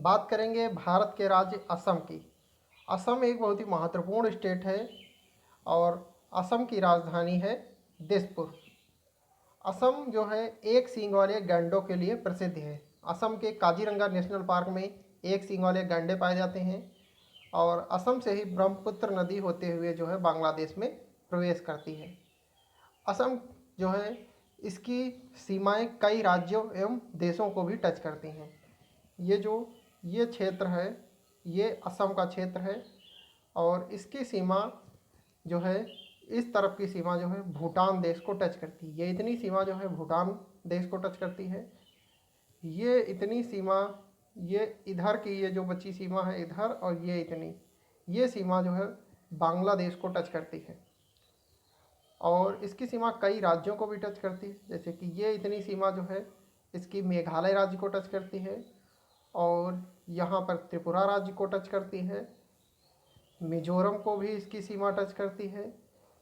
बात करेंगे भारत के राज्य असम की। असम एक बहुत ही महत्वपूर्ण स्टेट है और असम की राजधानी है दिसपुर। असम जो है एक सींग वाले गैंडों के लिए प्रसिद्ध है। असम के काजीरंगा नेशनल पार्क में एक सींग वाले गैंडे पाए जाते हैं और असम से ही ब्रह्मपुत्र नदी होते हुए जो है बांग्लादेश में प्रवेश करती है। असम जो है इसकी सीमाएं कई राज्यों एवं देशों को भी टच करती हैं। ये क्षेत्र है, ये असम का क्षेत्र है और इसकी सीमा जो है इस तरफ की सीमा जो है भूटान देश को टच करती है। ये इतनी सीमा जो है भूटान देश को टच करती है। ये इतनी सीमा, ये इधर की ये जो बची सीमा है इधर, और ये सीमा जो है बांग्लादेश को टच करती है और इसकी सीमा कई राज्यों को भी टच करती है। जैसे कि ये इतनी सीमा जो है इसकी मेघालय राज्य को टच करती है और यहाँ पर त्रिपुरा राज्य को टच करती है, मिजोरम को भी इसकी सीमा टच करती है,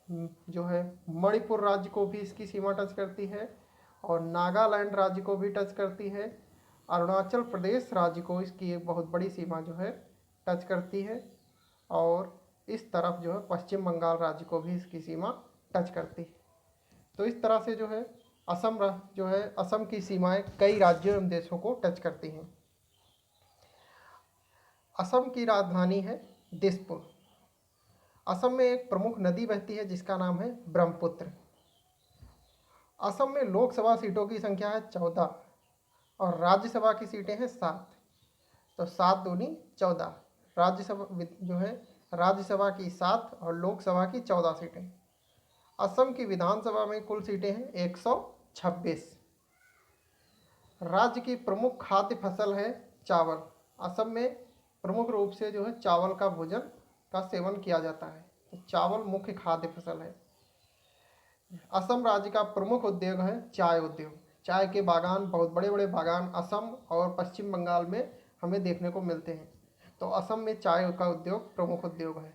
जो है मणिपुर राज्य को भी इसकी सीमा टच करती है और नागालैंड राज्य को भी टच करती है। अरुणाचल प्रदेश राज्य को इसकी एक बहुत बड़ी सीमा जो है टच करती है और इस तरफ जो है पश्चिम बंगाल राज्य को भी इसकी सीमा टच करती है। तो इस तरह से जो है असम की सीमाएं कई राज्यों एवं देशों को टच करती हैं। असम की राजधानी है दिसपुर। असम में एक प्रमुख नदी बहती है जिसका नाम है ब्रह्मपुत्र। असम में लोकसभा सीटों की संख्या है 14 और राज्यसभा की सीटें हैं 7। तो 7 दूनी 14। राज्यसभा की 7 और लोकसभा की 14 सीटें। असम की विधानसभा में कुल सीटें हैं 126। राज्य की प्रमुख खाद्य फसल है चावल। असम में प्रमुख रूप से जो है चावल का भोजन का सेवन किया जाता है। तो चावल मुख्य खाद्य फसल है। असम राज्य का प्रमुख उद्योग है चाय उद्योग। चाय के बागान, बहुत बड़े बड़े बागान असम और पश्चिम बंगाल में हमें देखने को मिलते हैं। तो असम में चाय का उद्योग प्रमुख उद्योग है।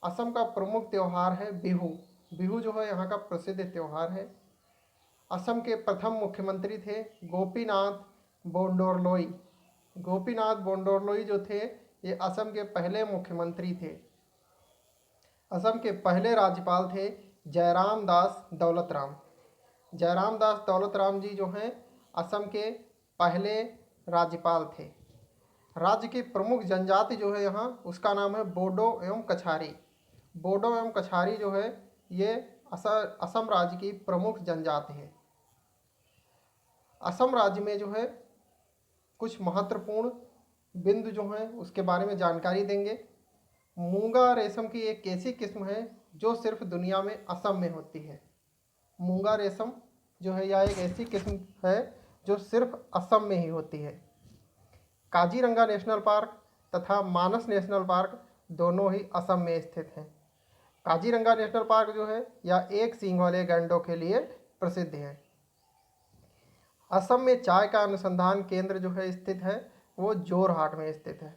असम का प्रमुख त्यौहार है बिहू। बिहू जो है यहाँ का प्रसिद्ध त्यौहार है। असम के प्रथम मुख्यमंत्री थे गोपीनाथ बोंडोरलोई। गोपीनाथ बोंडोरलोई जो थे ये असम के पहले मुख्यमंत्री थे। असम के पहले राज्यपाल थे जयराम दास दौलत राम। जयराम दास दौलत राम जी जो हैं असम के पहले राज्यपाल थे। राज्य की प्रमुख जनजाति जो है यहाँ उसका नाम है बोडो एवं कछारी। बोडो एवं कछारी जो है ये असम राज्य की प्रमुख जनजाति है। असम राज्य में जो है कुछ महत्वपूर्ण बिंदु जो हैं उसके बारे में जानकारी देंगे। मूंगा रेशम की एक ऐसी किस्म है जो सिर्फ दुनिया में असम में होती है। मूंगा रेशम जो है यह एक ऐसी किस्म है जो सिर्फ असम में ही होती है। काजीरंगा नेशनल पार्क तथा मानस नेशनल पार्क दोनों ही असम में स्थित हैं। काजीरंगा नेशनल पार्क जो है यह एक सींग वाले गैंडों के लिए प्रसिद्ध है। असम में चाय का अनुसंधान केंद्र जो है स्थित है वो जोरहाट में स्थित है।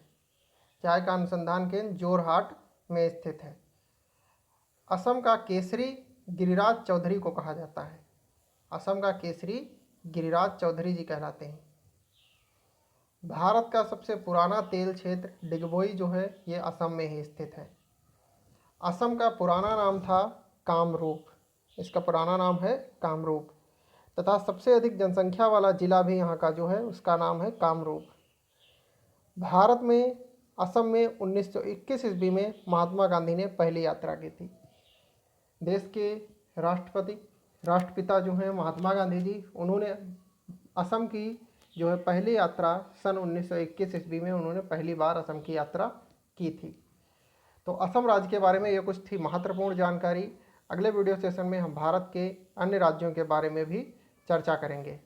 चाय का अनुसंधान केंद्र जोरहाट में स्थित है। असम का केसरी गिरिराज चौधरी को कहा जाता है। असम का केसरी गिरिराज चौधरी जी कहलाते हैं। भारत का सबसे पुराना तेल क्षेत्र डिगबोई जो है ये असम में ही स्थित है। असम का पुराना नाम था कामरूप। इसका पुराना नाम है कामरूप तथा सबसे अधिक जनसंख्या वाला जिला भी यहाँ का जो है उसका नाम है कामरूप। भारत में असम में 1921 ईस्वी में महात्मा गांधी ने पहली यात्रा की थी। देश के राष्ट्रपिता जो हैं महात्मा गांधी जी, उन्होंने असम की जो है पहली यात्रा सन 1921 ईस्वी में उन्होंने पहली बार असम की यात्रा की थी। तो असम राज्य के बारे में ये कुछ थी महत्वपूर्ण जानकारी। अगले वीडियो सेशन में हम भारत के अन्य राज्यों के बारे में भी चर्चा करेंगे।